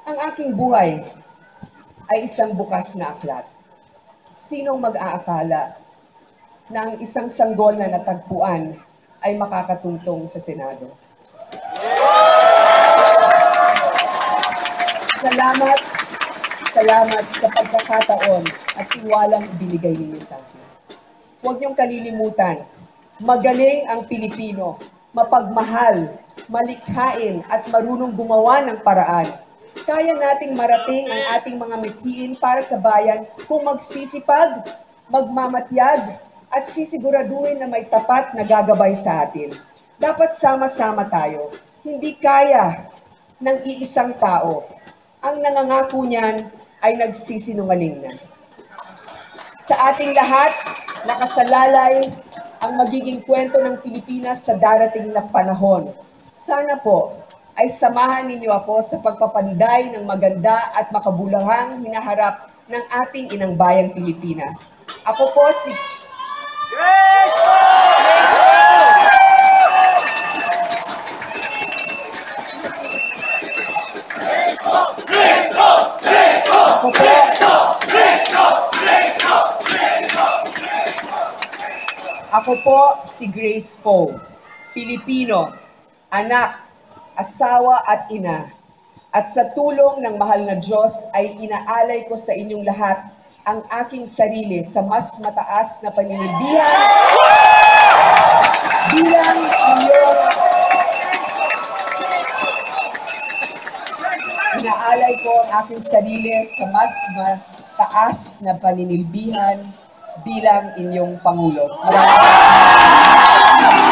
Ang aking buhay ay isang bukas na aklat. Sinong mag-aakala na ang isang sanggol na natagpuan ay makakatungtong sa Senado? Salamat sa pagkakataon at tiwalang ibinigay ninyo sa akin. Huwag niyong kalilimutan, magaling ang Pilipino, mapagmahal, malikhain at marunong gumawa ng paraan. Kaya nating marating ang ating mga mithiin para sa bayan kung magsisipag, magmamatyag, at sisiguraduhin na may tapat na gagabay sa atin. Dapat sama-sama tayo. Hindi kaya ng iisang tao. Ang nangangako niyan ay nagsisinungaling na. Sa ating lahat, nakasalalay ang magiging kwento ng Pilipinas sa darating na panahon. Sana po ay samahan ninyo ako sa pagpapanday ng maganda at makabuluhang hinaharap ng ating inang bayang Pilipinas. Ako po si... Ako po si Grace Poe, Pilipino, anak, asawa at ina. At sa tulong ng mahal na Diyos ay inaalay ko sa inyong lahat ang aking sarili sa mas mataas na paninilbihan bilang inyong inaalay ko ang aking sarili sa mas mataas na paninilbihan bilang inyong Pangulo. Maraming